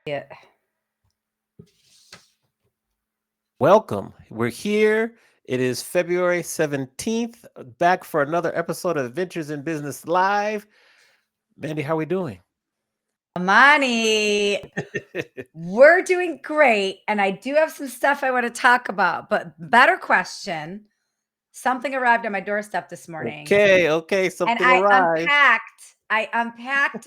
Yeah. Welcome. We're here. It is February 17th, back for another episode of Adventures in Business Live. Mandy, how are we doing? Amani, we're doing great. And I do have some stuff I want to talk about, but better question. Something arrived on my doorstep this morning Okay, and something arrived. I unpacked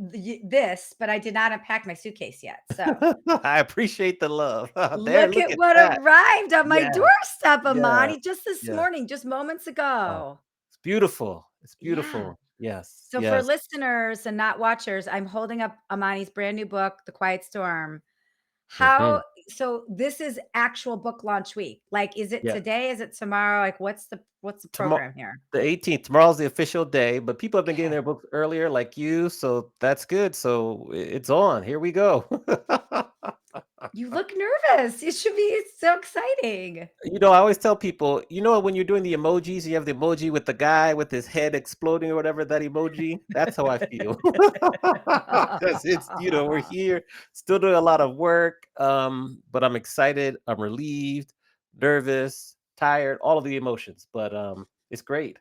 this, but I did not unpack my suitcase yet. So I appreciate the love. There, look look at at what that. arrived on my Yeah, doorstep, yeah, Amani, just this yeah. morning, just moments Oh, ago. it's beautiful. It's Yeah. beautiful. Yes, So for yes. listeners and not watchers, I'm holding up Amani's brand new book, The Quiet Storm. Hmm. How so this is actual book launch week. Like, is it Yeah. today? Is it tomorrow? Like, what's the Tomorrow, program here? the 18th. Tomorrow's the official day, but people have been getting Okay. their books earlier, like you, so that's good. So it's on. Here we go. You look nervous. It should be so exciting. I always tell people, when you're doing the emojis, you have the emoji with the guy with his head exploding or whatever, that emoji. That's how I feel. Because we're here still doing a lot of work. But I'm excited, I'm relieved, nervous, tired, all of the emotions. But it's great.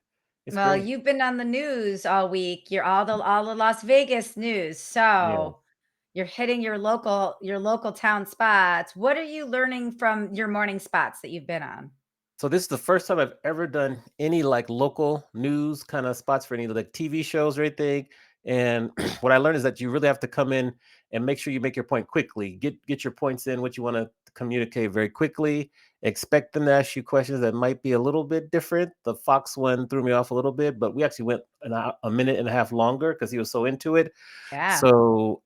It's Well, great. you've been on the news all week. You're all the Las Vegas news. Yeah. So you're hitting your local town spots. What are you learning from your morning spots that you've been on? So this is the first time I've ever done any like local news kind of spots for any like TV shows or anything. And what I learned is that you really have to come in and make sure you make your point quickly. Get your points in, what you want to communicate very quickly. Expect them to ask you questions that might be a little bit different. The Fox one threw me off a little bit, but we actually went a minute and a half longer because he was so into it. Yeah. So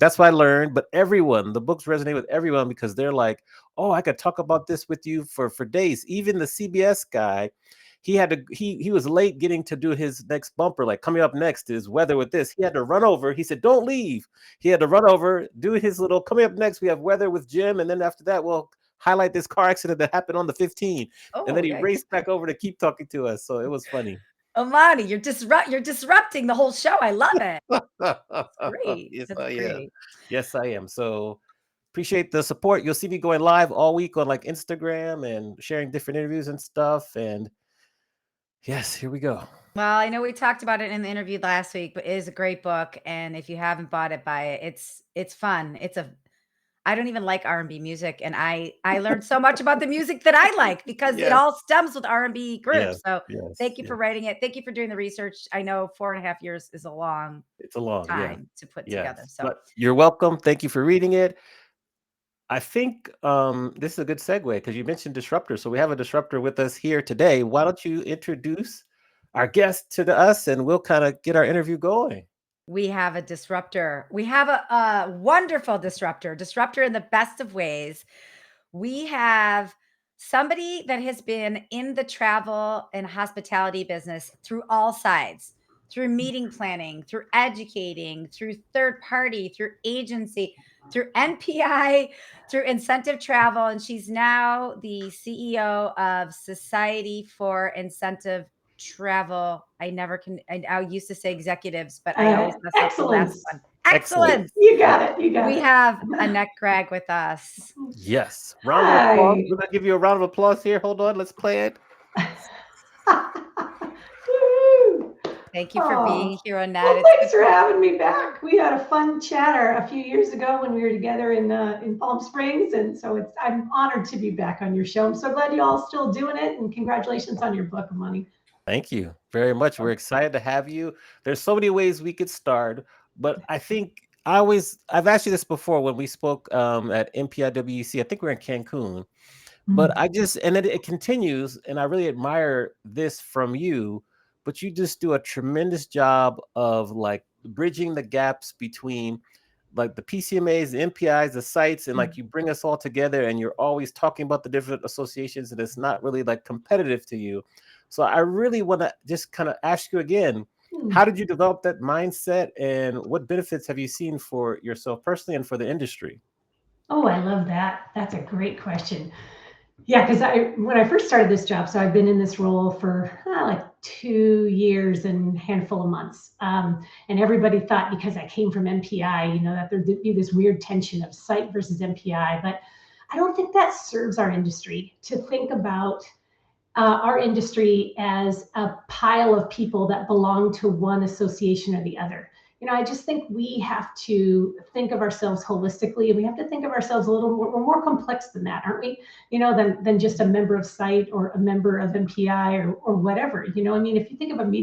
that's what I learned. But the books resonate with everyone because they're like, oh, I could talk about this with you for days. Even the CBS guy, he was late getting to do his next bumper. Like coming up next is weather with this. He had to run over. He said, "Don't leave." He had to run over, do his little coming up next. We have weather with Jim, and then after that, we'll highlight this car accident that happened on the 15. And Oh, then he yikes. raced back over to keep talking to us. So it was funny. Amani, you're disrupting the whole show. I love it. It's great. Yes, That's I am. great. Yes, I am. So appreciate the support. You'll see me going live all week on like Instagram and sharing different interviews and stuff. And yes, here we go. Well, I know we talked about it in the interview last week, but it is a great book, and if you haven't bought it, buy it. It's fun. I don't even like R&B music, and I learned so much about the music that I like because it Yes, all stems with R&B yes, groups. So yes, thank you for yes. writing it. Thank you for doing the research. I know 4.5 years is a long It's a long, yes, time to put together. yes. So But you're welcome. Thank you for reading it. I think this is a good segue because you mentioned disruptor. So we have a disruptor with us here today. Why don't you introduce our guest to us and we'll kind of get our interview going. we have a disruptor. We have a wonderful disruptor in the best of ways. We have somebody that has been in the travel and hospitality business through all sides, through meeting planning, through educating, through third party, through agency, through NPI, through incentive travel. And she's now the CEO of Society for Incentive Travel. I used to say executives, but I always mess up the last Excellence. one. Excellent. Excellence. You got it. You got We it. have Annette Gregg with us. Yes. Round of applause. Hi. We're going to give you a round of applause here. Hold on. Let's play it. Woo-hoo. Thank you for Oh, being here, Annette. well, It's thanks good for to having me back. We had a fun chatter a few years ago when we were together in Palm Springs, and so I'm honored to be back on your show. I'm so glad you all still doing it, and congratulations on your book, Money. Thank you very much. We're excited to have you. There's so many ways we could start, but I think I've asked you this before when we spoke at MPIWC. I think we're in Cancun, but and then it continues, and I really admire this from you. But you just do a tremendous job of like bridging the gaps between like the PCMAs, the MPIs, the sites, and like you bring us all together, and you're always talking about the different associations, and it's not really like competitive to you. So I really want to just kind of ask you again, how did you develop that mindset, and what benefits have you seen for yourself personally and for the industry? Oh, I love that. That's a great question. Yeah, because when I first started this job, so I've been in this role for like 2 years and a handful of months. And everybody thought because I came from MPI, that there'd be this weird tension of site versus MPI. But I don't think that serves our industry to think about our industry as a pile of people that belong to one association or the other. I just think we have to think of ourselves holistically, and we have to think of ourselves a little more. We're more complex than that, aren't we? Than just a member of site or a member of MPI or whatever. If you think of an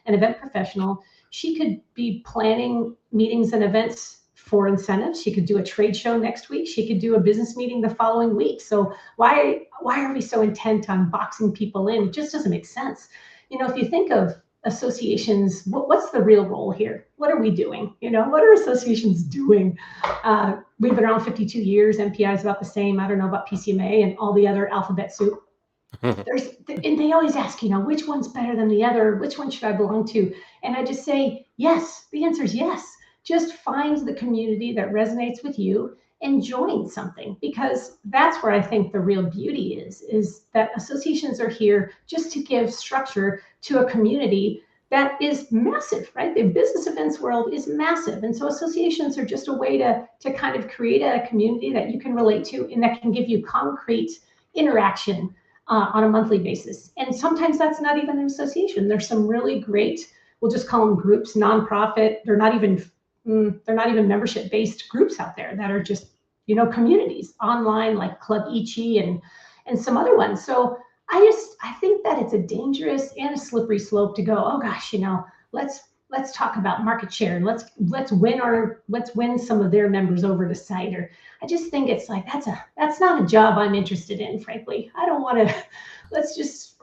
event professional, she could be planning meetings and events for incentives. She could do a trade show next week. She could do a business meeting the following week. So why are we so intent on boxing people in? It just doesn't make sense. If you think of associations, what's the real role here? What are we doing? What are associations doing? We've been around 52 years. MPI is about the same. I don't know about PCMA and all the other alphabet soup. And they always ask, which one's better than the other? Which one should I belong to? And I just say, yes. The answer is yes. Just find the community that resonates with you and join something, because that's where I think the real beauty is that associations are here just to give structure to a community that is massive, right? The business events world is massive. And so associations are just a way to kind of create a community that you can relate to and that can give you concrete interaction on a monthly basis. And sometimes that's not even an association. There's some really great, we'll just call them groups, nonprofit. They're not even membership-based groups out there that are just, communities online, like Club Ichi and some other ones. So I think that it's a dangerous and a slippery slope to go, oh gosh, let's talk about market share and let's win some of their members over to site. Or I just think it's like that's not a job I'm interested in, frankly. I don't want to. Let's just,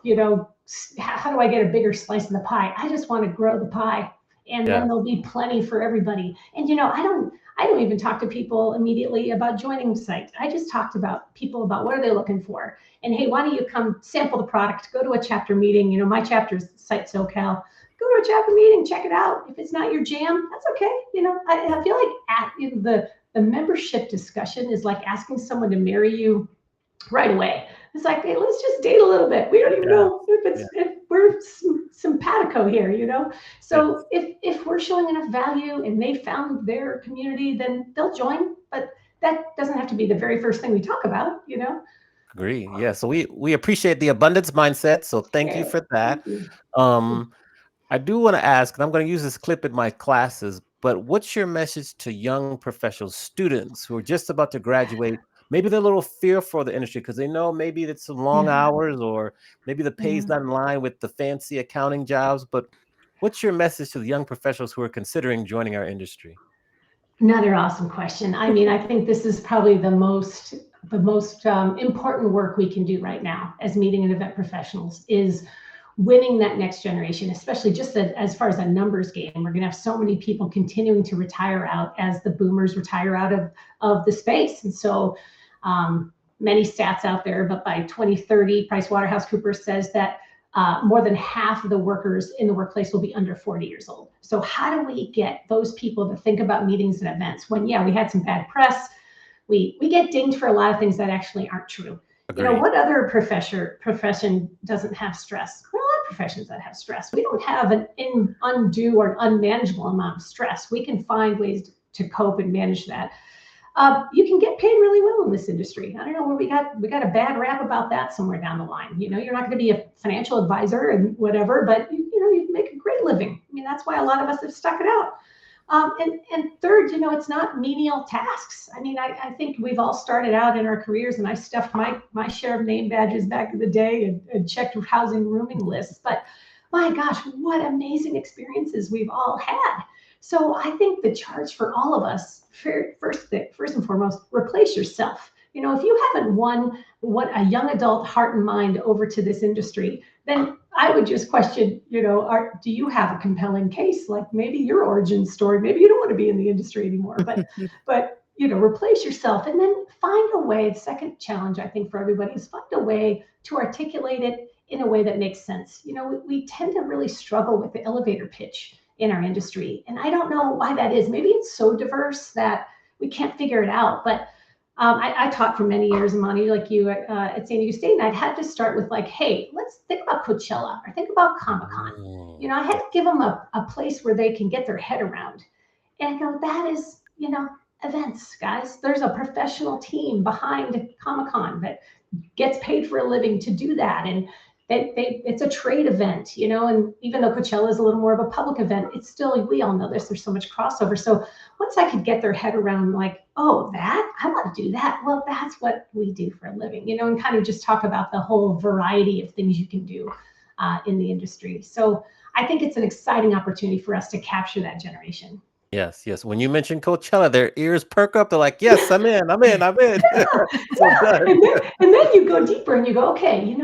how do I get a bigger slice of the pie? I just want to grow the pie, and then there'll be plenty for everybody. And I don't even talk to people immediately about joining site. I just talked about people about what are they looking for, and hey, why don't you come sample the product, go to a chapter meeting. My chapter is site SoCal. Go to a chapter meeting, check it out. If it's not your jam, that's okay. I feel like the membership discussion is like asking someone to marry you right away. It's like, hey, let's just date a little bit. We don't even know if we're simpatico here, So if we're showing enough value and they found their community, then they'll join. But that doesn't have to be the very first thing we talk about, Agree. Yeah. So we appreciate the abundance mindset. So thank you for that. I do want to ask, and I'm going to use this clip in my classes, but what's your message to young professional students who are just about to graduate? Maybe they're a little fearful of the industry because they know maybe it's some long hours, or maybe the pay's not in line with the fancy accounting jobs. But what's your message to the young professionals who are considering joining our industry? Another awesome question. I think this is probably the most important work we can do right now as meeting and event professionals is winning that next generation, especially just as far as a numbers game. We're going to have so many people continuing to retire out as the boomers retire out of the space. And so many stats out there, but by 2030, PricewaterhouseCoopers says that more than half of the workers in the workplace will be under 40 years old. So how do we get those people to think about meetings and events when, we had some bad press. We get dinged for a lot of things that actually aren't true. Agreed. What other profession doesn't have stress? There are a lot of professions that have stress. We don't have an undue or unmanageable amount of stress. We can find ways to cope and manage that. You can get paid really well in this industry. I don't know where we got a bad rap about that somewhere down the line. You're not going to be a financial advisor and whatever, but you can make a great living. That's why a lot of us have stuck it out. And third, it's not menial tasks. I think we've all started out in our careers, and I stuffed my share of name badges back in the day and checked housing rooming lists. But my gosh, what amazing experiences we've all had. So I think the charge for all of us, first and foremost, replace yourself. If you haven't won what a young adult heart and mind over to this industry, then I would just question, do you have a compelling case? Like maybe your origin story, maybe you don't want to be in the industry anymore, but replace yourself and then find a way. The second challenge, I think, for everybody is find a way to articulate it in a way that makes sense. We tend to really struggle with the elevator pitch in our industry. And I don't know why that is. Maybe it's so diverse that we can't figure it out. But I taught for many years, Amani, like you at San Diego State, and I'd had to start with like, hey, let's think about Coachella or think about Comic-Con. Mm, I had to give them a place where they can get their head around. And I go, that is, events, guys. There's a professional team behind Comic-Con that gets paid for a living to do that. And it's a trade event, and even though Coachella is a little more of a public event, it's still, we all know this, there's so much crossover. So once I could get their head around like, oh, that, I want to do that. Well, that's what we do for a living, and kind of just talk about the whole variety of things you can do in the industry. So I think it's an exciting opportunity for us to capture that generation. yes, yes. When you mention Coachella, their ears perk up. They're like, yes, I'm in, I'm in, I'm in. So Yeah. done. And then you go deeper and you go, okay,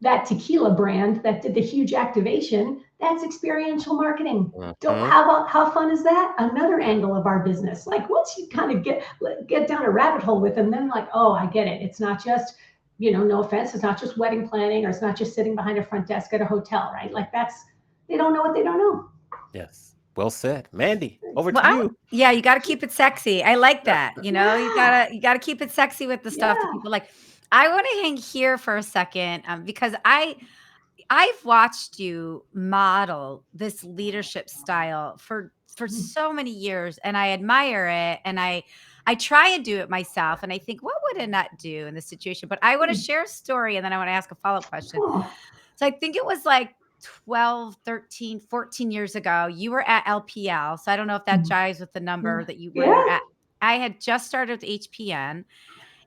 that tequila brand that did the huge activation, that's experiential marketing. Mhm. How fun is that? Another angle of our business. Like once you kind of get down a rabbit hole with them, then like, oh, I get it. It's not just, no offense, it's not just wedding planning, or it's not just sitting behind a front desk at a hotel, right? Like they don't know what they don't know. Yes. Well said. Mandy, over to Well, you. yeah, you got to keep it sexy. I like that. You Yeah. gotta keep it sexy with the stuff that Yeah. people like. I want to hang here for a second because I've watched you model this leadership style for so many years, and I admire it, and I try and do it myself, and I think, what would Annette do in this situation? But I want to share a story, and then I want to ask a follow-up question. Oh. So I think it was like 12, 13, 14 years ago, you were at LPL. So I don't know if that jives with the number that you where Yeah. you're at. I had just started with HPN,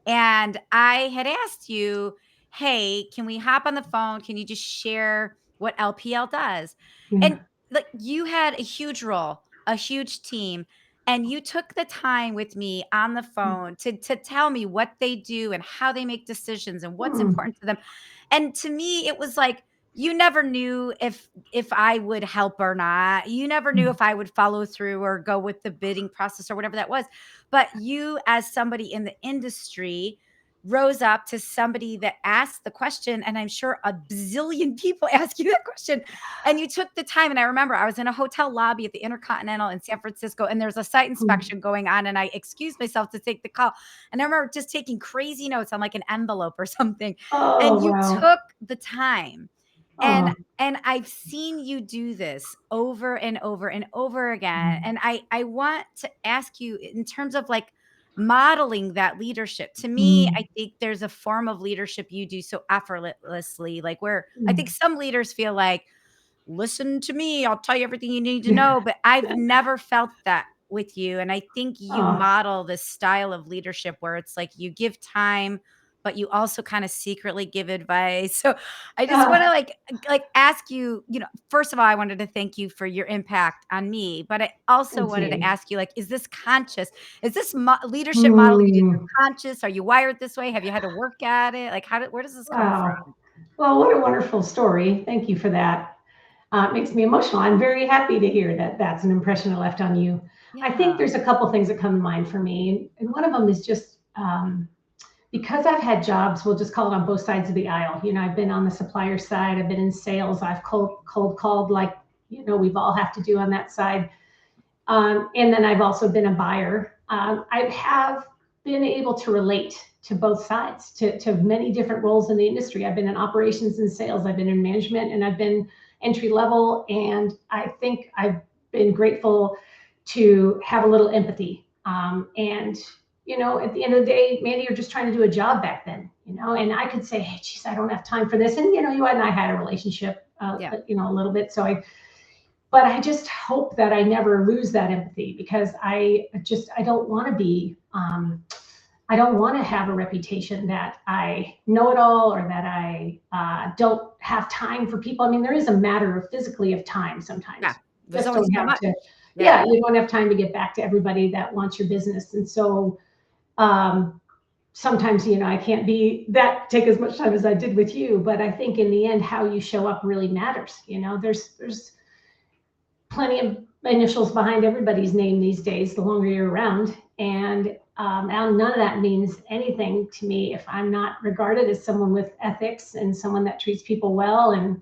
and I had asked you, "Hey, can we hop on the phone? Can you just share what LPL does?" Yeah. And like you had a huge role, a huge team, and you took the time with me on the phone to tell me what they do and how they make decisions and what's Mm. important to them. And to me, it was like you never knew if I would help or not. You never knew if I would follow through or go with the bidding process or whatever that was. But you, as somebody in the industry, rose up to somebody that asked the question. And I'm sure a bazillion people ask you that question. And you took the time. And I remember I was in a hotel lobby at the Intercontinental in San Francisco, and there's a site inspection going on. And I excused myself to take the call. And I remember just taking crazy notes on like an envelope or something. Oh, And you wow. took the time. And Oh. and I've seen you do this over and over and over again. And I want to ask you in terms of like modeling that leadership. To me, I think there's a form of leadership you do so effortlessly, like where I think some leaders feel like, listen to me, I'll tell you everything you need to know. But I've never felt that with you. And I think you Oh. model this style of leadership where it's like you give time, but you also kind of secretly give advice. So I just want to like ask you, first of all, I wanted to thank you for your impact on me, but I also Thank wanted to you. ask you, like, is this conscious? Is this leadership model that you do Mm. conscious? Are you wired this way? Have you had to work at it? Like, where does this come Wow. from? Well, what a wonderful story. Thank you for that. It makes me emotional. I'm very happy to hear that that's an impression I left on you. I think Yeah. there's a couple things that come to mind for me. And one of them is just because I've had jobs, we'll just call it on both sides of the aisle. I've been on the supplier side, I've been in sales, I've cold called like, we've all have to do on that side. And then I've also been a buyer. I have been able to relate to both sides, to many different roles in the industry. I've been in operations and sales, I've been in management, and I've been entry level. And I think I've been grateful to have a little empathy. And at the end of the day, Mandy, you're just trying to do a job back then, and I could say, hey, geez, I don't have time for this. And, you and I had a relationship, Yeah. a little bit. But I just hope that I never lose that empathy, because I don't want to be, I don't want to have a reputation that I know it all, or that I don't have time for people. I mean, there is a matter of physically of time Yeah. sometimes. You There's just only don't so have much. to, Yeah. yeah, you don't have time to get back to everybody that wants your business. And so sometimes, I can't take as much time as I did with you, but I think in the end, how you show up really matters. There's plenty of initials behind everybody's name these days, the longer you're around. And none of that means anything to me if I'm not regarded as someone with ethics and someone that treats people well. And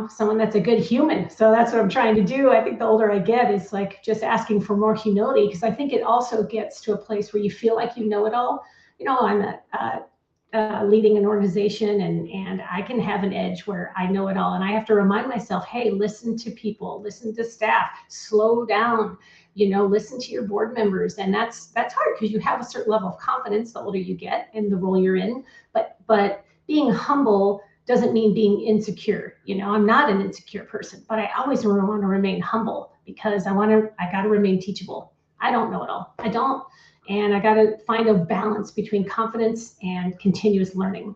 someone that's a good human. So that's what I'm trying to do. I think the older I get is like just asking for more humility, because I think it also gets to a place where you feel like you know it all. I'm leading an organization, and I can have an edge where I know it all. And I have to remind myself, hey, listen to people, listen to staff, slow down, listen to your board members. And that's hard because you have a certain level of confidence the older you get in the role you're in. But being humble doesn't mean being insecure. I'm not an insecure person, but I always want to remain humble, because I got to remain teachable. I don't know it all. I don't. And I got to find a balance between confidence and continuous learning.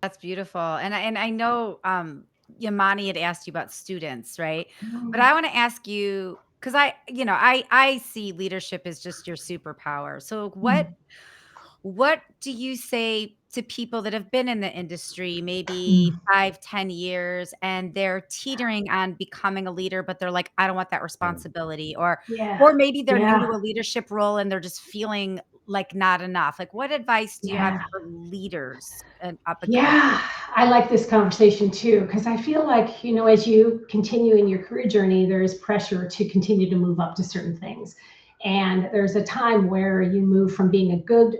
That's beautiful. And I know Yamani had asked you about students, right? But I want to ask you, because I see leadership as just your superpower. So what do you say to people that have been in the industry maybe 5, 10 years, and they're teetering on becoming a leader, but they're like, I don't want that responsibility, or Yeah. maybe they're new Yeah. to a leadership role and they're just feeling like not enough. Like, what advice do you have Yeah. for leaders and up and coming? Yeah, I like this conversation too, because I feel like, as you continue in your career journey, there's pressure to continue to move up to certain things. And there's a time where you move from being a good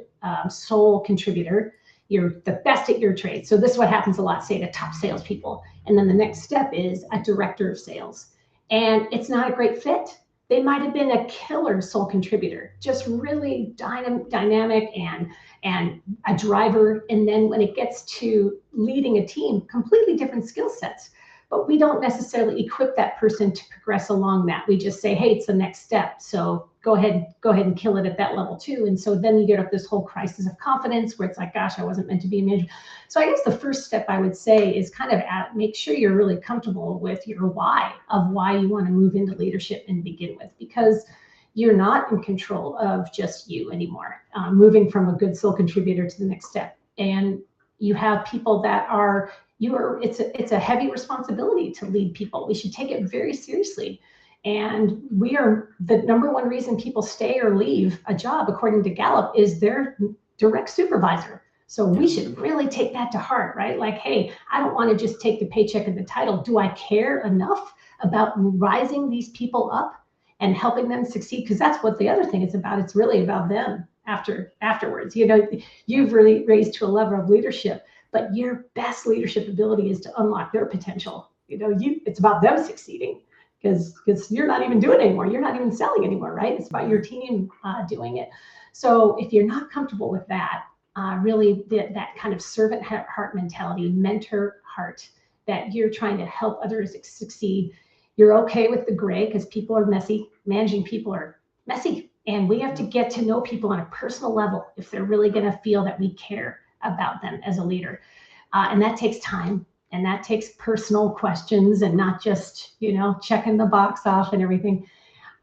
sole contributor, you're the best at your trade. So this is what happens a lot, say, to top salespeople. And then the next step is a director of sales. And it's not a great fit. They might have been a killer sole contributor, just really dynamic and a driver. And then when it gets to leading a team, completely different skill sets. But we don't necessarily equip that person to progress along that. We just say, hey, it's the next step. So go ahead and kill it at that level too. And so then you get up this whole crisis of confidence where it's like, gosh, I wasn't meant to be a manager. So I guess the first step I would say is kind of make sure you're really comfortable with your why you want to move into leadership and begin with, because you're not in control of just you anymore, moving from a good sole contributor to the next step. And you have people that are, it's a heavy responsibility to lead people. We should take it very seriously. And we are, the number one reason people stay or leave a job, according to Gallup, is their direct supervisor. So we should really take that to heart, right? Like, hey, I don't want to just take the paycheck and the title. Do I care enough about rising these people up and helping them succeed? Because that's what the other thing is about. It's really about them afterwards. You've really raised to a level of leadership, but your best leadership ability is to unlock their potential. It's about them succeeding, because you're not even doing it anymore. You're not even selling anymore, right? It's about your team doing it. So if you're not comfortable with that, really that kind of servant heart mentality, mentor heart, that you're trying to help others succeed, you're okay with the gray, because people are messy. Managing people are messy. And we have to get to know people on a personal level if they're really going to feel that we care about them as a leader. And that takes time, and that takes personal questions, and not just, checking the box off and everything.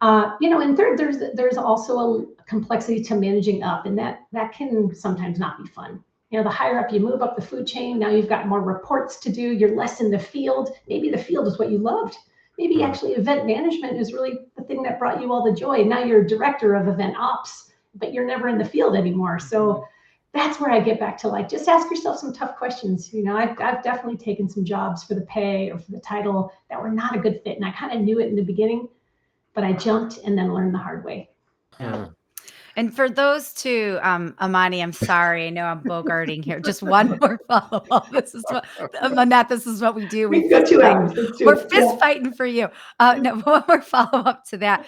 And third, there's also a complexity to managing up, and that can sometimes not be fun. The higher up you move up the food chain, now you've got more reports to do. You're less in the field. Maybe the field is what you loved. Maybe actually event management is really the thing that brought you all the joy. Now you're a director of event ops, but you're never in the field anymore. So that's where I get back to, like, just ask yourself some tough questions. I've definitely taken some jobs for the pay or for the title that were not a good fit. And I kind of knew it in the beginning, but I jumped and then learned the hard way. Yeah. And for those two, Amani, I'm sorry. I know I'm bogarting here. Just one more follow-up. This is what, Annette, this is what we do. We can go 2 hours. We're fist fighting for you. No, one more follow-up to that.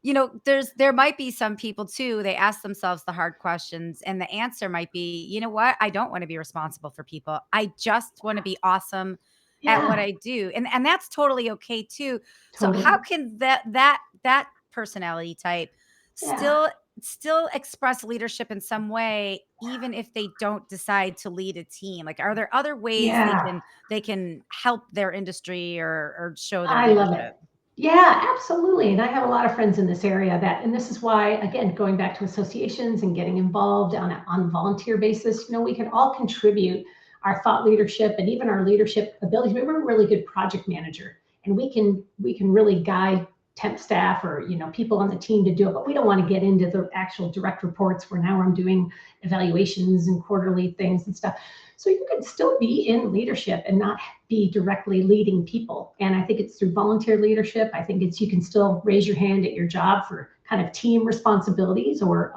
There might be some people too, they ask themselves the hard questions, and the answer might be, you know what? I don't want to be responsible for people. I just want to be awesome at what I do. And that's totally okay too. Totally. So how can that personality type still express leadership in some way, even if they don't decide to lead a team? Like, are there other ways they can help their industry or show their leadership? Love it. Yeah, absolutely. And I have a lot of friends in this area and this is why, again, going back to associations and getting involved on a volunteer basis, we can all contribute our thought leadership and even our leadership abilities. We're a really good project manager, and we can really guide temp staff or, people on the team to do it, but we don't want to get into the actual direct reports where now I'm doing evaluations and quarterly things and stuff. So you can still be in leadership and not be directly leading people. And I think it's through volunteer leadership. I think you can still raise your hand at your job for kind of team responsibilities, or,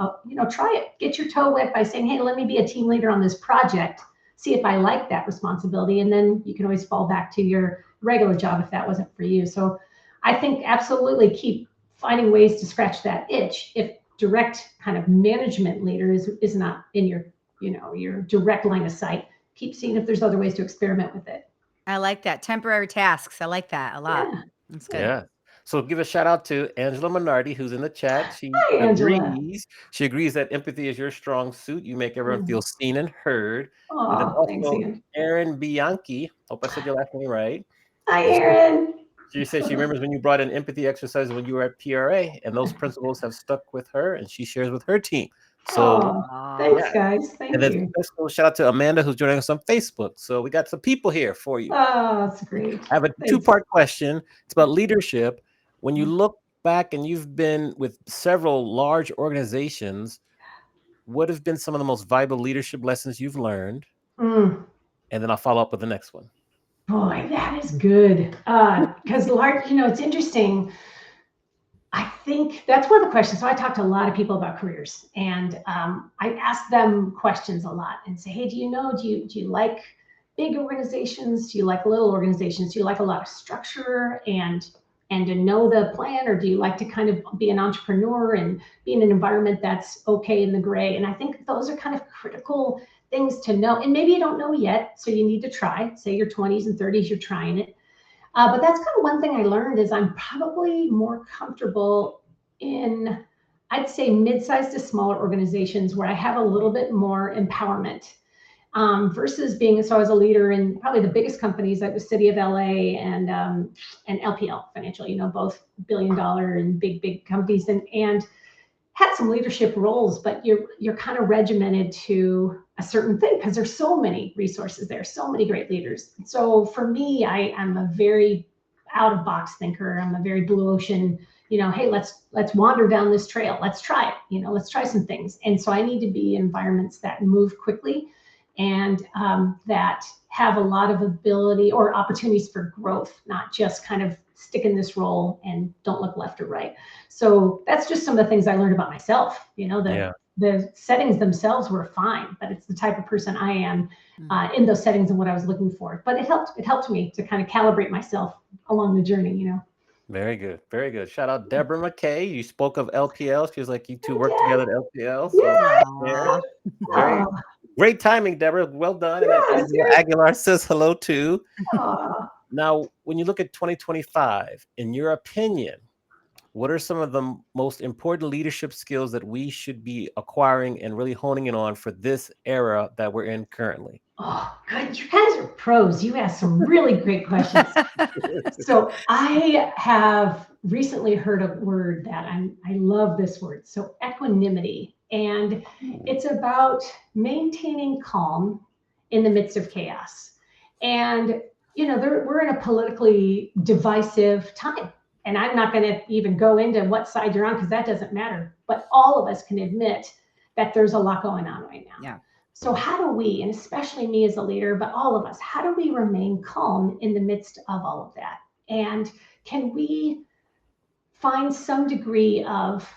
try it. Get your toe wet by saying, hey, let me be a team leader on this project. See if I like that responsibility. And then you can always fall back to your regular job if that wasn't for you. So I think absolutely keep finding ways to scratch that itch. If direct kind of management leader is not in your direct line of sight, keep seeing if there's other ways to experiment with it. I like that. Temporary tasks. I like that a lot. Yeah. That's good. Yeah. So give a shout out to Angela Minardi, who's in the chat. She Hi, Angela. agrees. She agrees that empathy is your strong suit. You make everyone feel seen and heard. And then Oh, thanks, also Ann. Erin Bianchi. Hope I said your last name right. Hi, Erin. She said she remembers when you brought in empathy exercises when you were at PRA, and those principles have stuck with her, and she shares with her team. So Thanks, guys. Thank and then you. special shout out to Amanda, who's joining us on Facebook. So we got some people here for you. Oh, that's great. I have a Thanks. two-part question. It's about leadership. When you look back and you've been with several large organizations, what have been some of the most valuable leadership lessons you've learned? And then I'll follow up with the next one. Boy, that is good. Because it's interesting. I think that's one of the questions. So I talk to a lot of people about careers, and I ask them questions a lot and say, hey, do you like big organizations? Do you like little organizations? Do you like a lot of structure and to know the plan, or do you like to kind of be an entrepreneur and be in an environment that's okay in the gray? And I think those are kind of critical things to know. And maybe you don't know yet, so you need to try. Say your 20s and 30s, you're trying it. But that's kind of one thing I learned is I'm probably more comfortable in, I'd say, mid-sized to smaller organizations where I have a little bit more empowerment versus so I was a leader in probably the biggest companies like the City of LA and LPL Financial, both $1 billion and big companies, and had some leadership roles, but you're kind of regimented to a certain thing because there's so many resources there, so many great leaders. So for me, I'm a very out of box thinker. I'm a very blue ocean, hey, let's wander down this trail. Let's try it. Let's try some things. And so I need to be in environments that move quickly and that have a lot of ability or opportunities for growth, not just kind of stick in this role and don't look left or right. So that's just some of the things I learned about myself. The settings themselves were fine, but it's the type of person I am in those settings and what I was looking for. But it helped me to kind of calibrate myself along the journey, Very good. Very good. Shout out Deborah McKay. You spoke of LPL. She was like, you two work together at LPL. So very great timing, Deborah. Well done. And Angela Aguilar says hello too. Now, when you look at 2025, in your opinion, what are some of the most important leadership skills that we should be acquiring and really honing in on for this era that we're in currently? Oh, good. You guys are pros. You asked some really great questions. So I have recently heard a word that I love this word. So equanimity. And it's about maintaining calm in the midst of chaos. And, we're in a politically divisive time. And I'm not going to even go into what side you're on because that doesn't matter. But all of us can admit that there's a lot going on right now. Yeah. So how do we, and especially me as a leader, but all of us, how do we remain calm in the midst of all of that? And can we find some degree of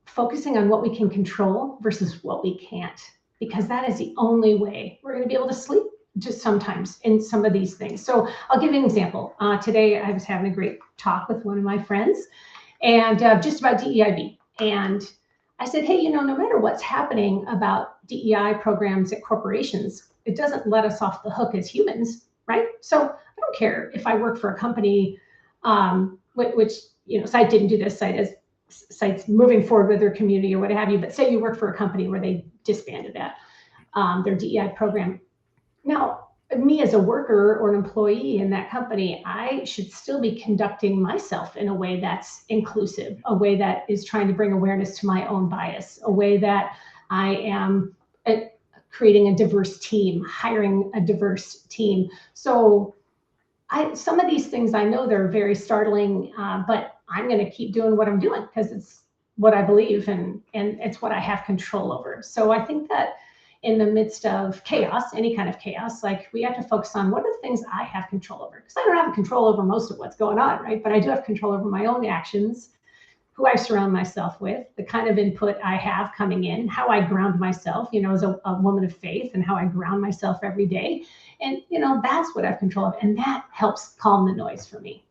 focusing on what we can control versus what we can't? Because that is the only way we're going to be able to sleep just sometimes in some of these things. So I'll give you an example. Today I was having a great talk with one of my friends and just about DEIB. And I said, hey, no matter what's happening about DEI programs at corporations, it doesn't let us off the hook as humans, right? So I don't care if I work for a company, which, site didn't do this, site's moving forward with their community or what have you, but say you work for a company where they disbanded that, their DEI program. Now, me as a worker or an employee in that company, I should still be conducting myself in a way that's inclusive, a way that is trying to bring awareness to my own bias, a way that I am creating a diverse team, hiring a diverse team. So some of these things, I know they're very startling, but I'm going to keep doing what I'm doing because it's what I believe and it's what I have control over. So I think that in the midst of chaos, any kind of chaos, like we have to focus on what are the things I have control over, because I don't have control over most of what's going on, right? But I do have control over my own actions, who I surround myself with, the kind of input I have coming in, how I ground myself, as a woman of faith, and how I ground myself every day. And, that's what I have control of. And that helps calm the noise for me.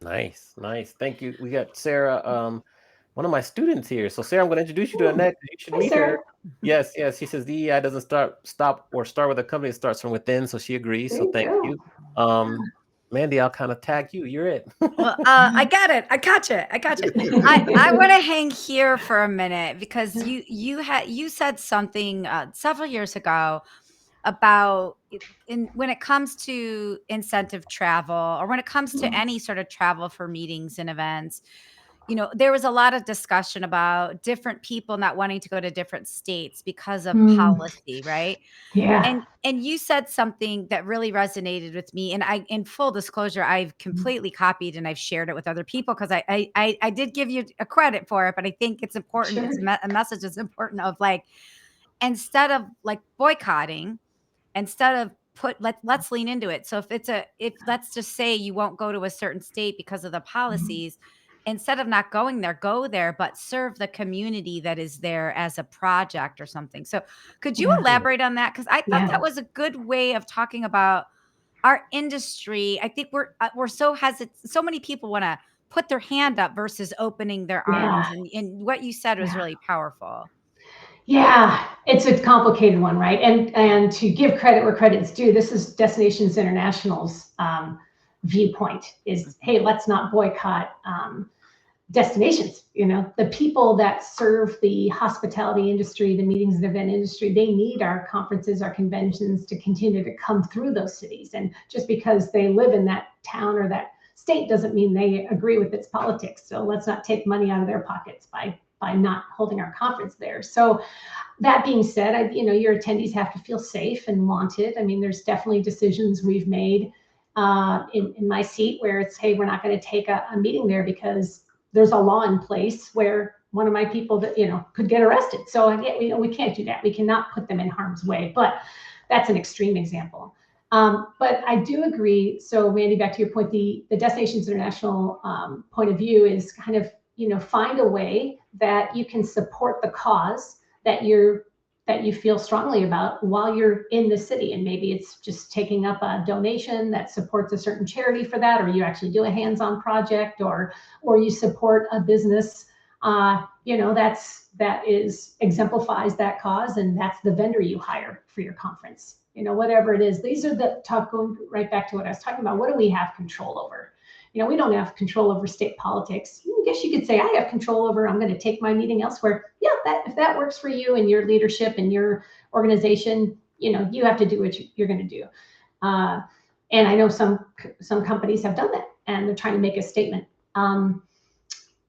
Nice. Thank you. We got Sarah, one of my students here. So Sarah, I'm going to introduce you to Annette. You should meet her. Yes. She says DEI doesn't start with a company. It starts from within. So she agrees. So thank you. Mandi, I'll kind of tag you. You're it. Well, I got it. I gotcha. I want to hang here for a minute because you said something several years ago about when it comes to incentive travel, or when it comes to any sort of travel for meetings and events. There was a lot of discussion about different people not wanting to go to different states because of policy, right? Yeah. And you said something that really resonated with me. And in full disclosure, I've completely copied and I've shared it with other people because I did give you a credit for it, but I think it's important. Sure. It's a message that's important of like, instead of like boycotting, instead of let's lean into it. So if let's just say you won't go to a certain state because of the policies, instead of not going there, go there, but serve the community that is there as a project or something. So could you elaborate on that? Because I thought that was a good way of talking about our industry. I think we're so hesitant. So many people want to put their hand up versus opening their arms. And what you said was really powerful. Yeah, it's a complicated one, right? And to give credit where credit's due, this is Destinations International's viewpoint is, hey, let's not boycott destinations. The people that serve the hospitality industry, the meetings and event industry, they need our conferences, our conventions to continue to come through those cities. And just because they live in that town or that state doesn't mean they agree with its politics. So let's not take money out of their pockets by not holding our conference there. So that being said, your attendees have to feel safe and wanted. I mean, there's definitely decisions we've made in my seat where it's, hey, we're not going to take a meeting there because there's a law in place where one of my people that, could get arrested. So we can't do that. We cannot put them in harm's way, but that's an extreme example. But I do agree. So Mandi, back to your point, the Destinations International point of view is kind of, find a way that you can support the cause that you feel strongly about while you're in the city. And maybe it's just taking up a donation that supports a certain charity for that, or you actually do a hands-on project, or you support a business, that exemplifies that cause, and that's the vendor you hire for your conference. Whatever it is, these are going right back to what I was talking about. What do we have control over? We don't have control over state politics. I guess you could say I have control over, I'm going to take my meeting elsewhere. Yeah, if that works for you and your leadership and your organization, you have to do what you're going to do. And I know some companies have done that and they're trying to make a statement.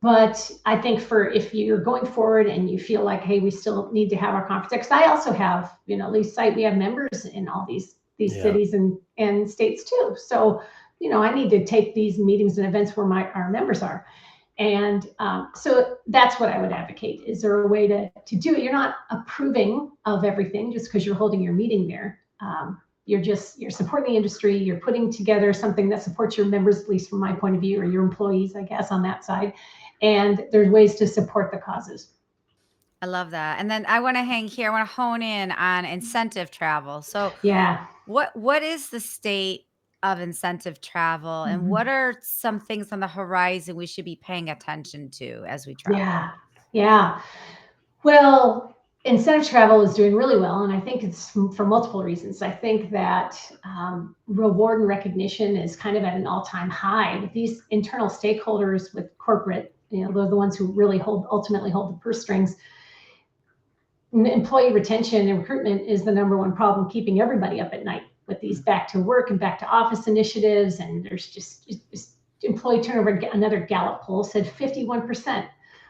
But I think if you're going forward and you feel like, hey, we still need to have our conference, because I also have, at least we have members in all these cities and states too. So, I need to take these meetings and events where our members are. And so that's what I would advocate. Is there a way to do it? You're not approving of everything just because you're holding your meeting there. You're supporting the industry. You're putting together something that supports your members, at least from my point of view, or your employees, I guess, on that side. And there's ways to support the causes. I love that. And then I want to hang here. I want to hone in on incentive travel. So what is the state of incentive travel, and what are some things on the horizon we should be paying attention to as we travel? Yeah. Well, incentive travel is doing really well, and I think it's for multiple reasons. I think that reward and recognition is kind of at an all-time high with these internal stakeholders, with corporate, they're the ones who really ultimately hold the purse strings. Employee retention and recruitment is the number one problem keeping everybody up at night with these back to work and back to office initiatives. And there's just employee turnover. Another Gallup poll said 51%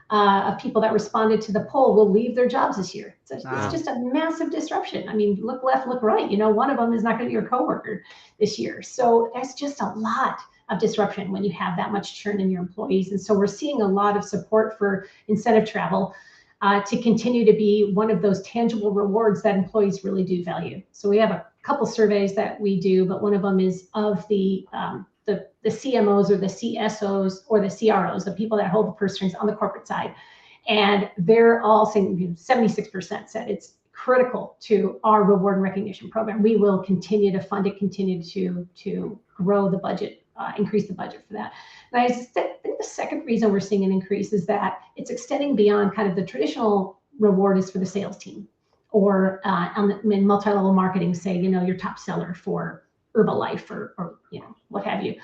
of people that responded to the poll will leave their jobs this year. So it's just a massive disruption. I mean, look left, look right. One of them is not going to be your coworker this year. So that's just a lot. of disruption when you have that much churn in your employees. And so we're seeing a lot of support for incentive travel to continue to be one of those tangible rewards that employees really do value. So we have a couple surveys that we do, but one of them is of the CMOs or the CSOs or the CROs, the people that hold the purse strings on the corporate side. And they're all saying, 76% said it's critical to our reward and recognition program. We will continue to fund it, continue to grow the budget, increase the budget for that. And I think the second reason we're seeing an increase is that it's extending beyond kind of the traditional reward is for the sales team, or in multi-level marketing, say, your top seller for Herbalife or what have you,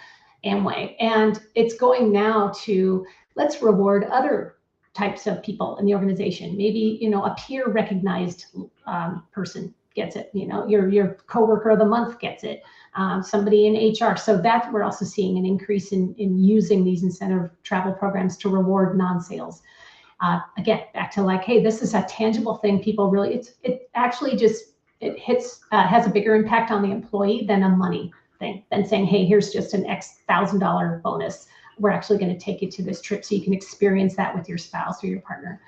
Amway. And it's going now to, let's reward other types of people in the organization. Maybe, a peer recognized person gets it, your coworker of the month gets it, somebody in HR. So that we're also seeing an increase in using these incentive travel programs to reward non-sales. Again, back to like, hey, this is a tangible thing. People really, it actually just, it hits, has a bigger impact on the employee than a money thing, than saying, hey, here's just an X $1,000 bonus. We're actually going to take you to this trip so you can experience that with your spouse or your partner.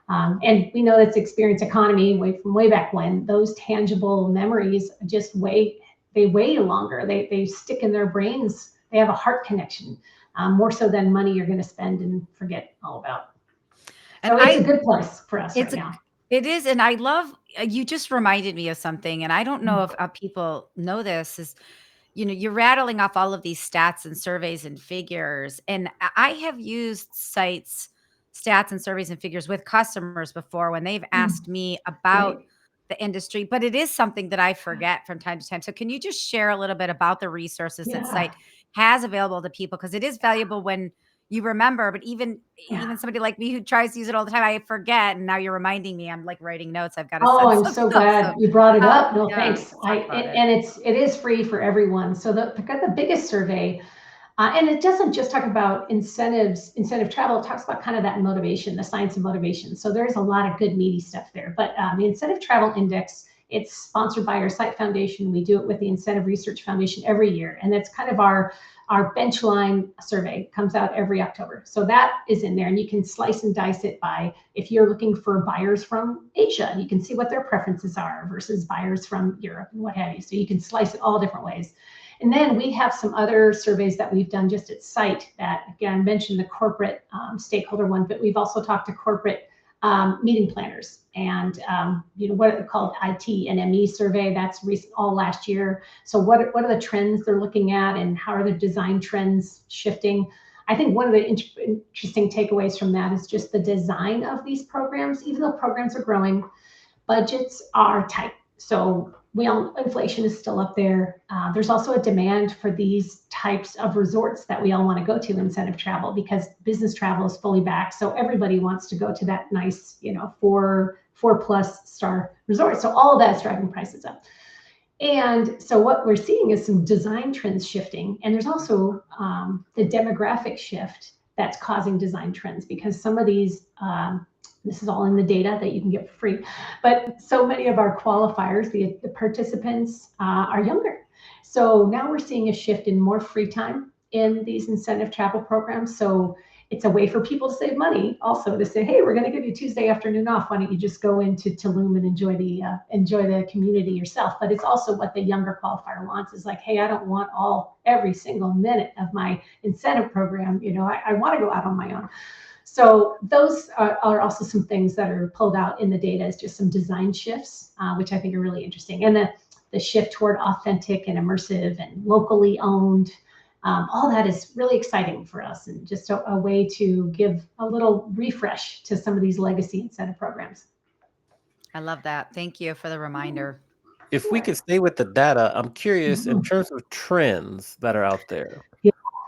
And we know that's experience economy from way back when. Those tangible memories just weigh longer. They stick in their brains. They have a heart connection, more so than money you're going to spend and forget all about. So it's a good place for us right now. It is. And I love, you just reminded me of something, and I don't know if people know this, is, you're rattling off all of these stats and surveys and figures. And I have used sites, stats and surveys and figures with customers before when they've asked me about the industry, but it is something that I forget from time to time. So can you just share a little bit about the resources that site has available to people? Because it is valuable when you remember, but even somebody like me who tries to use it all the time, I forget. And now you're reminding me. I'm like writing notes. I've got to. I'm so glad you brought it up. No, thanks. It is free for everyone. So the biggest survey, and it doesn't just talk about incentive travel. It talks about kind of that motivation, the science of motivation. So there's a lot of good meaty stuff there. But the Incentive Travel Index, it's sponsored by our site foundation. We do it with the Incentive Research Foundation every year, and that's kind of our benchline survey. Comes out every October. So that is in there, and you can slice and dice it by, if you're looking for buyers from Asia, you can see what their preferences are versus buyers from Europe and what have you. So you can slice it all different ways. And then we have some other surveys that we've done just at site that, again, I mentioned the corporate stakeholder one, but we've also talked to corporate meeting planners, and what are called IT and ME survey. That's recent, all last year. So what are the trends they're looking at, and how are the design trends shifting? I think one of the interesting takeaways from that is just the design of these programs. Even though programs are growing, budgets are tight. So inflation is still up there. There's also a demand for these types of resorts that we all want to go to, incentive travel, because business travel is fully back. So everybody wants to go to that nice, 4+ star resort. So all of that's driving prices up. And so what we're seeing is some design trends shifting. And there's also the demographic shift that's causing design trends, because some of these, this is all in the data that you can get for free, but so many of our qualifiers, the participants, are younger. So now we're seeing a shift in more free time in these incentive travel programs. So it's a way for people to save money, also to say, hey, we're going to give you Tuesday afternoon off. Why don't you just go into Tulum and enjoy the community yourself? But it's also what the younger qualifier wants, is like, hey, I don't want every single minute of my incentive program. I want to go out on my own. So those are also some things that are pulled out in the data as just some design shifts, which I think are really interesting. And the shift toward authentic and immersive and locally owned, all that is really exciting for us, and just a way to give a little refresh to some of these legacy incentive programs. I love that. Thank you for the reminder. If we could stay with the data, I'm curious in terms of trends that are out there.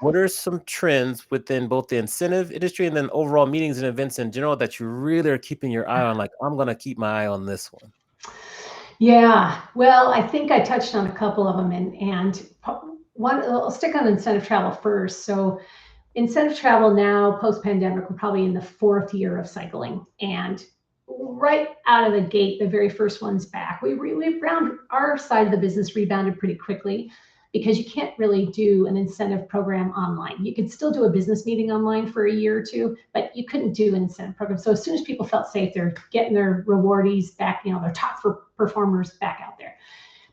What are some trends within both the incentive industry and then overall meetings and events in general that you really are keeping your eye on? Like, I'm going to keep my eye on this one. Yeah, well, I think I touched on a couple of them, and one, I'll stick on incentive travel first. So incentive travel now, post-pandemic, we're probably in the 4th year of cycling. And right out of the gate, the very first one's back. Our side of the business rebounded pretty quickly. because you can't really do an incentive program online. You could still do a business meeting online for a year or two, but you couldn't do an incentive program. So as soon as people felt safe, they're getting their rewardees back, their top performers back out there.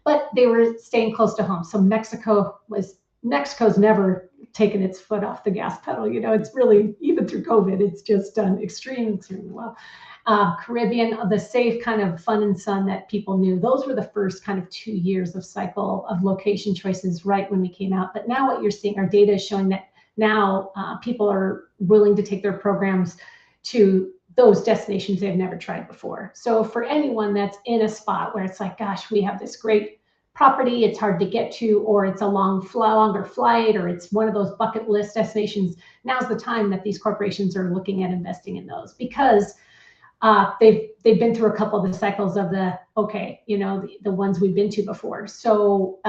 But they were staying close to home. So Mexico's never taken its foot off the gas pedal. It's really, even through COVID, it's just done extremely well. Caribbean, the safe kind of fun and sun that people knew. Those were the first kind of 2 years of cycle of location choices right when we came out. But now what you're seeing, our data is showing that now people are willing to take their programs to those destinations they've never tried before. So for anyone that's in a spot where it's like, gosh, we have this great property, it's hard to get to, or it's a longer flight, or it's one of those bucket list destinations, now's the time that these corporations are looking at investing in those, because they've been through a couple of the cycles of the ones we've been to before. So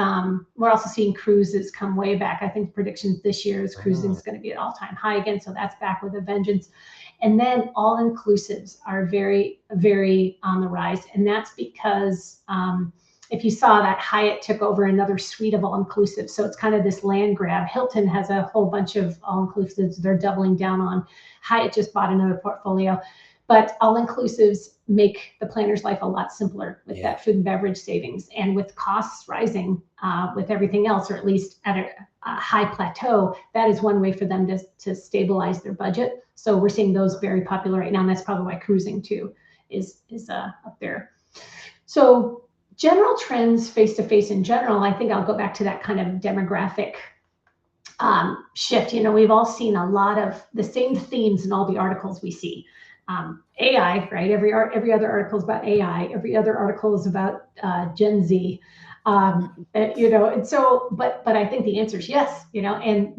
we're also seeing cruises come way back. I think predictions this year is cruising is going to be at all-time high again. So that's back with a vengeance. And then all-inclusives are very, very on the rise. And that's because if you saw that, Hyatt took over another suite of all-inclusives. So it's kind of this land grab. Hilton has a whole bunch of all-inclusives they're doubling down on. Hyatt just bought another portfolio. But all-inclusives make the planner's life a lot simpler with that food and beverage savings. And with costs rising with everything else, or at least at a high plateau, that is one way for them to stabilize their budget. So we're seeing those very popular right now. And that's probably why cruising too is up there. So general trends face-to-face in general, I think I'll go back to that kind of demographic shift. We've all seen a lot of the same themes in all the articles we see. AI, right? Every other article is about AI. Every other article is about Gen Z. And so, but I think the answer is yes. And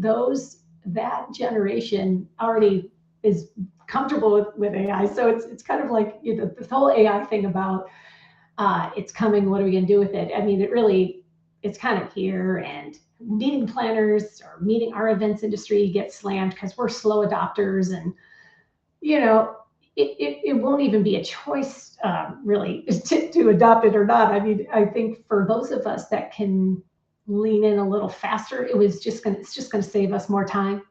that generation already is comfortable with AI. So it's kind of like the whole AI thing about it's coming. What are we going to do with it? I mean, it's kind of here, and meeting planners or meeting our events industry gets slammed because we're slow adopters, and it won't even be a choice really to adopt it or not. I mean, I think for those of us that can lean in a little faster, it's just going to save us more time.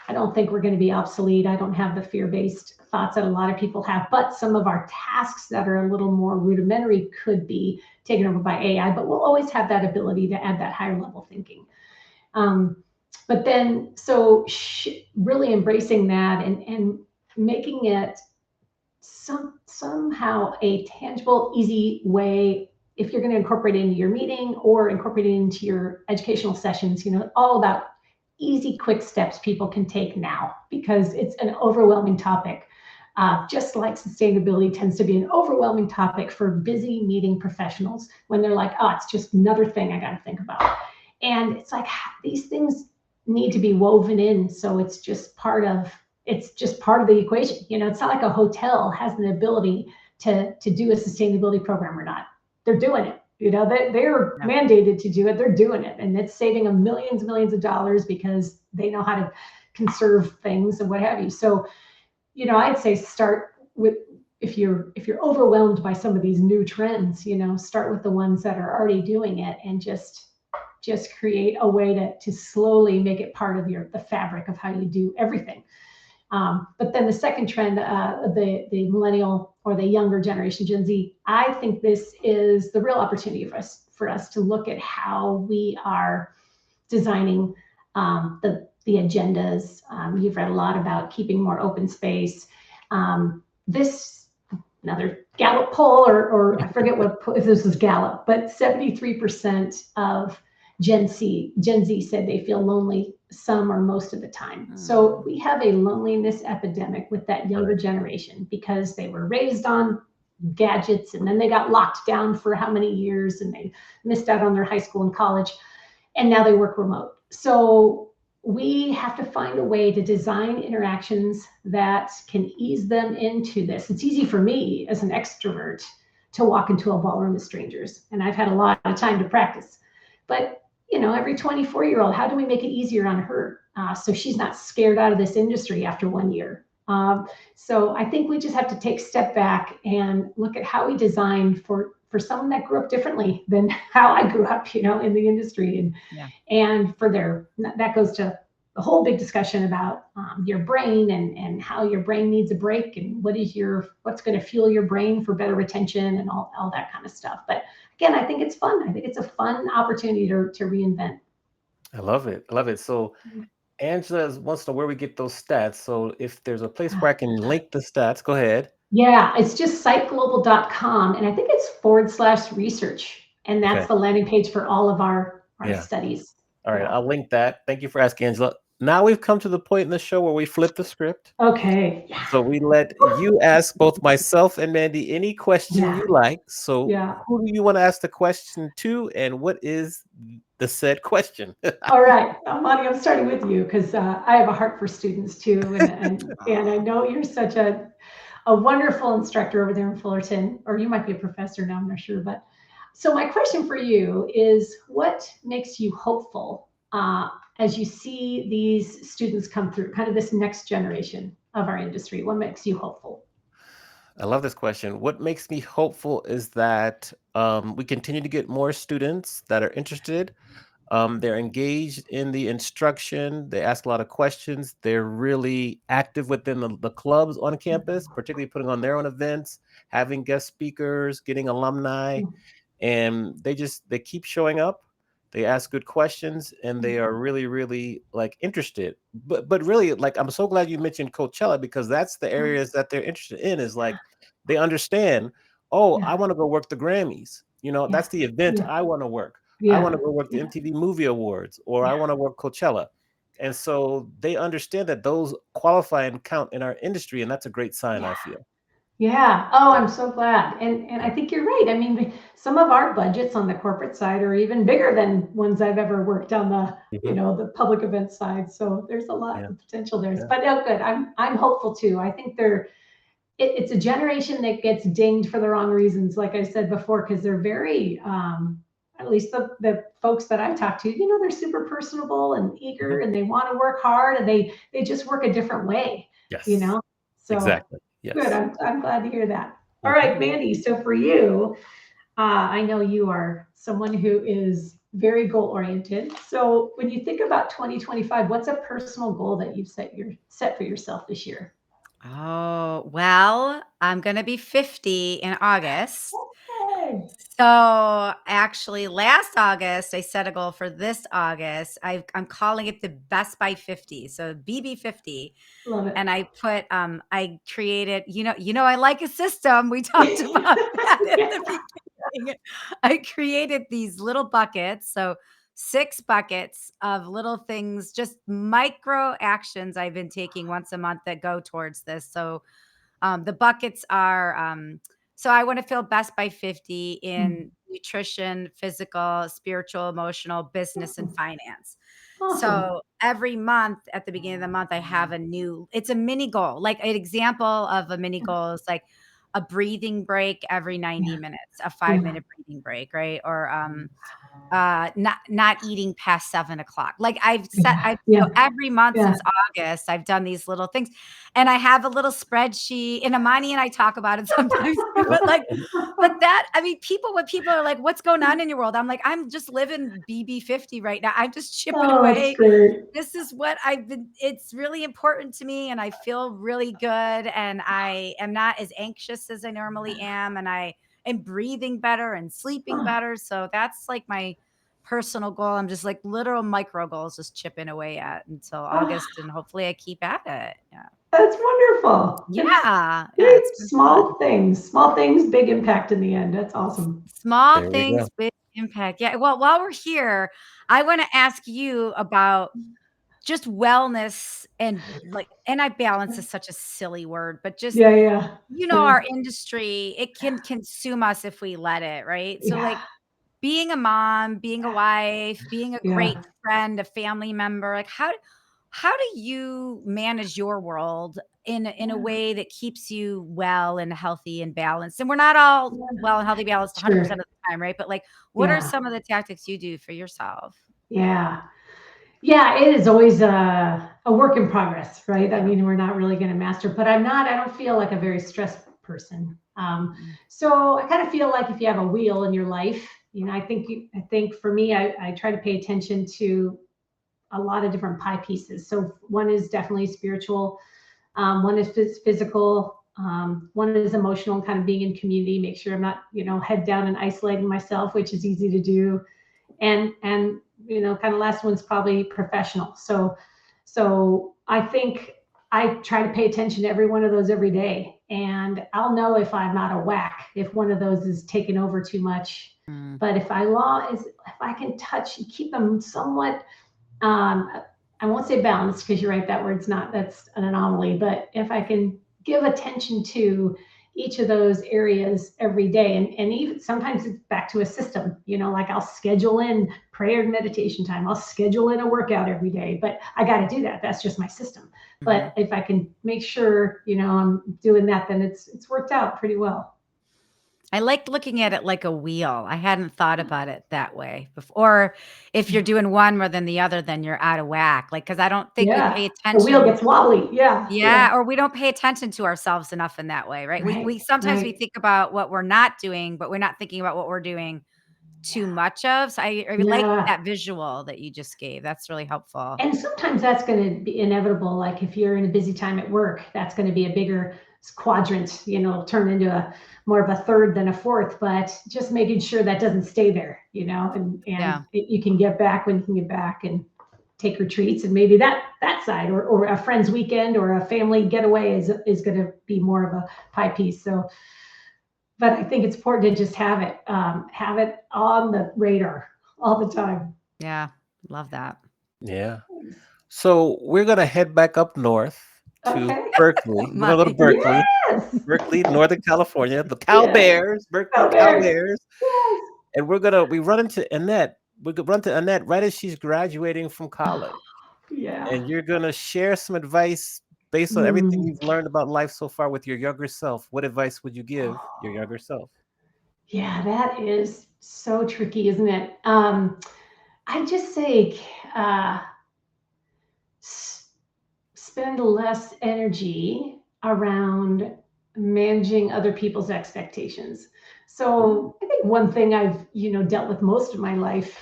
I don't think we're going to be obsolete. I don't have the fear-based thoughts that a lot of people have, but some of our tasks that are a little more rudimentary could be taken over by AI, but we'll always have that ability to add that higher level thinking. But then, so really embracing that and making it somehow a tangible, easy way, if you're going to incorporate it into your meeting or incorporate it into your educational sessions, all about easy, quick steps people can take now, because it's an overwhelming topic. Just like sustainability tends to be an overwhelming topic for busy meeting professionals when they're like, oh, it's just another thing I got to think about. And it's like, these things need to be woven in. So it's just part of the equation. It's not like a hotel has the ability to do a sustainability program or not. They're doing it. They're mandated to do it. They're doing it. And it's saving them millions of dollars because they know how to conserve things and what have you. So, I'd say start with, if you're overwhelmed by some of these new trends, start with the ones that are already doing it, and just create a way to slowly make it part of the fabric of how you do everything. But then the second trend, the millennial or the younger generation, Gen Z, I think this is the real opportunity for us to look at how we are designing the agendas. You've read a lot about keeping more open space. This another Gallup poll, or I forget if this was Gallup, but 73% of Gen Z said they feel lonely some or most of the time. So we have a loneliness epidemic with that younger generation, because they were raised on gadgets, and then they got locked down for how many years, and they missed out on their high school and college, and now they work remote. So we have to find a way to design interactions that can ease them into this. It's easy for me as an extrovert to walk into a ballroom with strangers, and I've had a lot of time to practice. But every 24-year-old, how do we make it easier on her so she's not scared out of this industry after 1 year? So I think we just have to take a step back and look at how we design for for someone that grew up differently than how I grew up, in the industry. Yeah. And that goes to the whole big discussion about your brain and how your brain needs a break and what's going to fuel your brain for better retention and all that kind of stuff. But again, I think it's fun. I think it's a fun opportunity to reinvent. I love it. I love it. So Angela wants to know where we get those stats. So if there's a place where I can link the stats, go ahead. Yeah, it's just siteglobal.com, and I think it's /research, and that's Okay. the landing page for all of our Yeah. studies. All right. Yeah. I'll link that. Thank you for asking, Angela. Now we've come to the point in the show where we flip the script. Okay. Yeah. So we let you ask both myself and Mandi any question you like. So Yeah. who do you want to ask the question to, and what is the said question? All right, Amani, I'm starting with you because I have a heart for students too, and I know you're such a wonderful instructor over there in Fullerton, or you might be a professor now, I'm not sure. But so my question for you is, what makes you hopeful as you see these students come through, kind of this next generation of our industry? What makes you hopeful? I love this question. What makes me hopeful is that we continue to get more students that are interested. They're engaged in the instruction. They ask a lot of questions. They're really active within the clubs on campus, particularly putting on their own events, having guest speakers, getting alumni, and they keep showing up. They ask good questions, and they are really, really like interested. But really, like, I'm so glad you mentioned Coachella, because that's the areas that they're interested in. Is like they understand. Oh, I want to go work the Grammys. That's the event I want to work. I want to go work the MTV Movie Awards, or I want to work Coachella. And so they understand that those qualify and count in our industry, and that's a great sign, I feel. Yeah. Oh, I'm so glad. And I think you're right. I mean, some of our budgets on the corporate side are even bigger than ones I've ever worked on the public event side. So there's a lot of potential there. But no, good. I'm hopeful too. I think it's a generation that gets dinged for the wrong reasons, like I said before, because they're very at least the folks that I've talked to, they're super personable and eager, and they want to work hard, and they just work a different way. Yes. So Exactly. Yes. good. I'm glad to hear that. All right, Mandi. So for you, I know you are someone who is very goal oriented. So when you think about 2025, what's a personal goal that you've set for yourself this year? Oh, well, I'm going to be 50 in August. Okay. So actually, last August, I set a goal for this August. I'm calling it the Best by 50. So BB50. Love it. And I created, I like a system. We talked about that in the beginning. I created these little buckets. So 6 buckets of little things, just micro actions I've been taking once a month that go towards this. So the buckets are, so I want to feel best by 50 in nutrition, physical, spiritual, emotional, business, and finance. Awesome. So every month at the beginning of the month, I have it's a mini goal. Like an example of a mini goal is like a breathing break every 90 minutes, a 5-minute breathing break, right? Or not eating past 7 o'clock. Like every month since August, I've done these little things, and I have a little spreadsheet, and Amani and I talk about it sometimes too, when people are like, what's going on in your world? I'm like, I'm just living BB50 right now. I'm just chipping away. This is what it's really important to me, and I feel really good, and I am not as anxious as I normally am, and I am breathing better and sleeping better. So that's like my personal goal. I'm just like literal micro goals, just chipping away at until August, and hopefully I keep at it. Yeah. That's wonderful. Yeah. It's small things, big impact in the end. That's awesome. Small things, big impact. Yeah. Well, while we're here, I want to ask you about just wellness and balance is such a silly word, but just, our industry, it can consume us if we let it, right? So like being a mom, being a wife, being a great friend, a family member, like how do you manage your world in a way that keeps you well and healthy and balanced? And we're not all well and healthy, balanced 100% of the time, right? But like, what are some of the tactics you do for yourself? Yeah, it is always a work in progress, right? I mean, we're not really going to master, but I don't feel like a very stressed person. So I kind of feel like if you have a wheel in your life, I think for me, I try to pay attention to a lot of different pie pieces. So one is definitely spiritual, one is physical, one is emotional, and kind of being in community, make sure I'm not, head down and isolating myself, which is easy to do. And kind of last one's probably professional. So I think I try to pay attention to every one of those every day, and I'll know if I'm out of whack, if one of those is taking over too much. But if I can touch and keep them somewhat, I won't say balanced, because you're right, that's an anomaly. But if I can give attention to each of those areas every day, and even sometimes it's back to a system, like I'll schedule in prayer and meditation time, I'll schedule in a workout every day, but I got to do that. That's just my system. But if I can make sure, I'm doing that, then it's worked out pretty well. I like looking at it like a wheel. I hadn't thought about it that way before. If you're doing one more than the other, then you're out of whack. Like, because I don't think we pay The wheel attention. gets wobbly. Yeah. Or we don't pay attention to ourselves enough in that way, right? We sometimes we Right. think about what we're not doing, but we're not thinking about what we're doing too much of. So I like Yeah. that visual that you just gave. That's really helpful. And sometimes that's going to be inevitable. Like if you're in a busy time at work, that's going to be a bigger quadrant, turn into a more of a third than a fourth, but just making sure that doesn't stay there, and you can get back when you can get back, and take retreats, and maybe that side, or a friend's weekend or a family getaway is going to be more of a pie piece. So, but I think it's important to just have it on the radar all the time. Yeah. Love that. Yeah. So we're gonna head back up north to Okay. Berkeley. We're gonna go to Berkeley, Yes. Northern California, the Cal Yeah. Bears, Berkeley Cal Cal Bears. Bears. Yes. And we run into Annette. We could run to Annette right as she's graduating from college. Yeah. And you're gonna share some advice based on everything you've learned about life so far with your younger self. What advice would you give your younger self? Yeah, that is so tricky, isn't it? I just say, spend less energy around managing other people's expectations. So I think one thing I've, dealt with most of my life,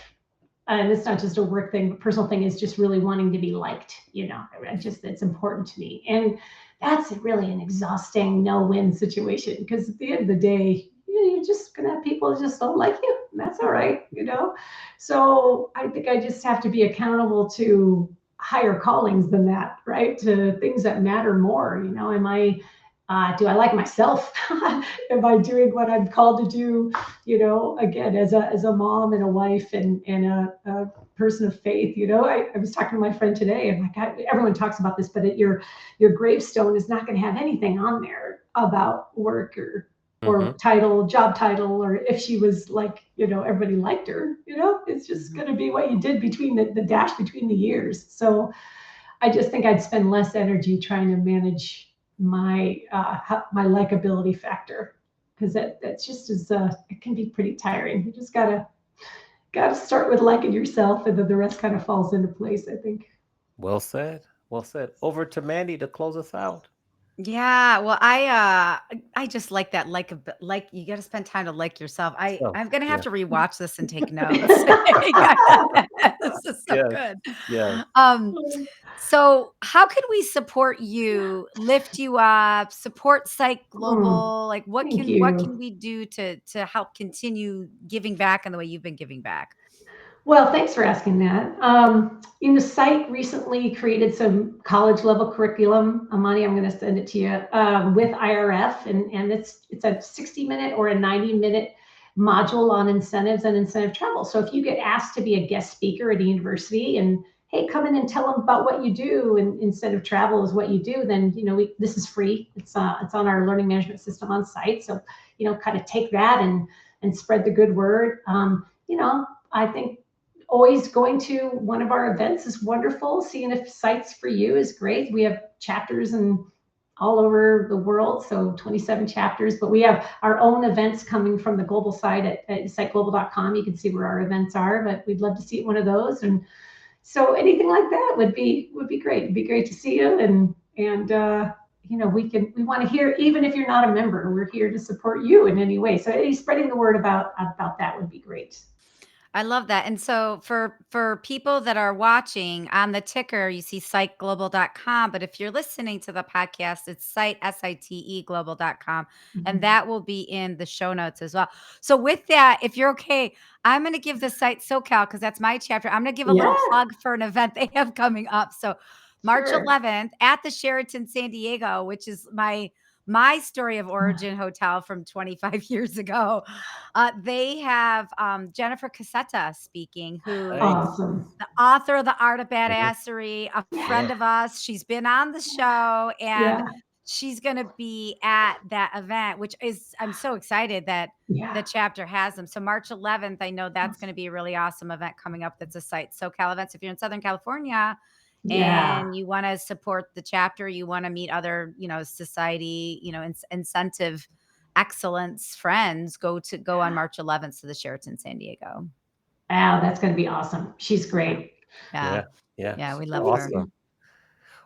and it's not just a work thing, but personal thing, is just really wanting to be liked. It's important to me. And that's really an exhausting no-win situation, because at the end of the day, you're just going to have people who just don't like you. And that's all right, So I think I just have to be accountable to higher callings than that, right? To things that matter more. Do I like myself? Am I doing what I'm called to do? Again, as a mom and a wife and a person of faith. I was talking to my friend today, and everyone talks about this, but your gravestone is not going to have anything on there about work or job title, or if she was like, everybody liked her. It's just going to be what you did between the dash between the years. So I just think I'd spend less energy trying to manage my likability factor, because that's just it can be pretty tiring. You just gotta start with liking yourself, and then the rest kind of falls into place, I think. Well said. Well said. Over to Mandy to close us out. Yeah, well, I just like that, like you got to spend time to like yourself. I'm gonna have to rewatch this and take notes. This is so good. Yeah. So how can we support you, lift you up, support Psych Global? Like what can we do to help continue giving back in the way you've been giving back? Well, thanks for asking that. The site recently created some college level curriculum. Amani, I'm going to send it to you, with IRF, and it's a 60-minute or a 90-minute module on incentives and incentive travel. So if you get asked to be a guest speaker at a university, and hey, come in and tell them about what you do, and incentive travel is what you do, then this is free. It's on our learning management system on site. So kind of take that and spread the good word. I think always going to one of our events is wonderful. Seeing if Sites for You is great. We have chapters in all over the world, so 27 chapters, but we have our own events coming from the global site at siteglobal.com. You can see where our events are, but we'd love to see one of those. And so anything like that would be great. It'd be great to see you, and we want to hear, even if you're not a member, we're here to support you in any way. So spreading the word about that would be great. I love that. And so for people that are watching on the ticker, you see siteglobal.com. But if you're listening to the podcast, it's site global.com. And Mhm. that will be in the show notes as well. So with that, if you're okay, I'm going to give the site SoCal because that's my chapter. I'm going to give a little Yeah, plug for an event they have coming up. So March sure. 11th at the Sheraton San Diego, which is my story of origin hotel from 25 years ago. They have Jennifer Cassetta speaking, who Nice. Awesome. the author of The Art of Mhm. Badassery, a Yeah. friend of us. She's been on the show and Yeah, she's going to be at that event, which is, I'm so excited that the yeah. chapter has them. So March 11th, I know that's going to be a really awesome event coming up. That's a site SoCal events. If you're in Southern California Yeah. and you want to support the chapter, you want to meet other, society, incentive excellence friends, go on March 11th to the Sheraton San Diego. Wow, that's going to be awesome. She's Yeah. great. Yeah. Yeah. Yeah. Yeah. We love Thank her. Awesome. you. Thanks.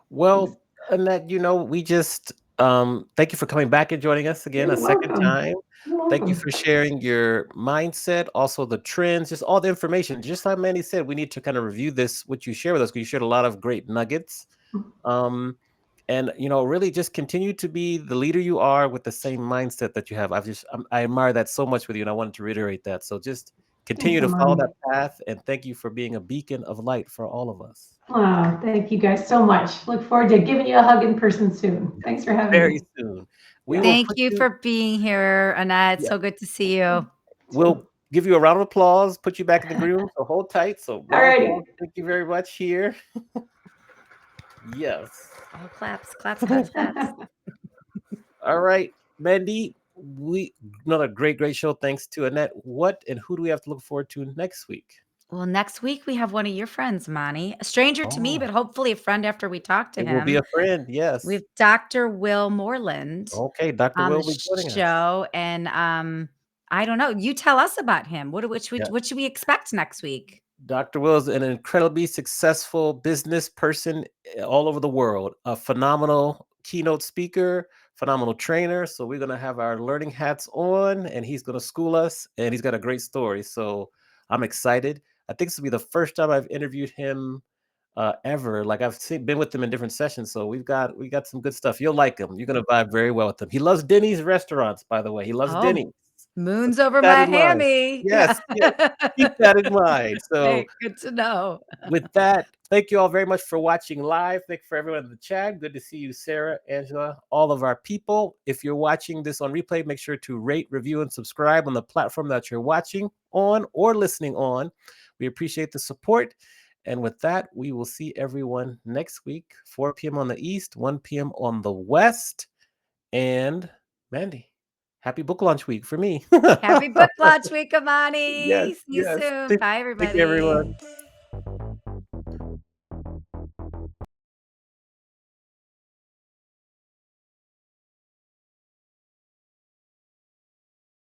Well, Annette, we just thank you for coming back and joining us again a You're second welcome. time. You're Thank you welcome. for sharing your mindset, also the trends, just all the information. Just like Mandy said, we need to kind of review this, what you share with us, because you shared a lot of great nuggets. Um, and really just continue to be the leader you are with the same mindset that you have. I admire that so much with you, and I wanted to reiterate that. So just continue Thanks, to follow Amani. that path, and thank you for being a beacon of light for all of us. Oh, thank you guys so much. Look forward to giving you a hug in person soon. Thanks for having Very me. soon. We Yeah. will Thank put you you. for being here, Annette. Yeah, So good to see you. we'll give you a round of applause, put you back in the green room. So hold tight. So All round of righty. applause. Thank you very much here. Yes. Oh, claps, claps, claps, claps. All right, Mandy. We Another great show. Thanks to Annette. What and who do we have to look forward to next week? Well, next week we have one of your friends, Mani, a stranger to me, Oh, but hopefully a friend after we talk to it will be him. a friend. We Yes. have Dr. Will Moreland Okay, Dr. on the Will will be joining us. show. And I don't know. You tell us about him. Yeah. What should we expect next week? Dr. Will is an incredibly successful business person all over the world, a phenomenal keynote speaker, phenomenal trainer. So we're going to have our learning hats on and he's going to school us and he's got a great story. So I'm excited. I think this will be the first time I've interviewed him ever. Like been with him in different sessions. So we got some good stuff. You'll like him. You're going to vibe very well with him. He loves Denny's restaurants, by the way. He loves Oh, Denny's. So moon's keep over that my in mind. hammy. Yeah. Yes, yes. Keep that in mind. So Hey, good to know. with that, thank you all very much for watching live. Thank you for everyone in the chat. Good to see you, Sarah, Angela, all of our people. If you're watching this on replay, make sure to rate, review, and subscribe on the platform that you're watching on or listening on. We appreciate the support. And with that, we will see everyone next week, 4 p.m. on the East, 1 p.m. on the West. And Mandy, happy book launch week for me. Happy book launch week, Yes, Amani. See you yes. soon. Thank Bye, you, everyone. everybody.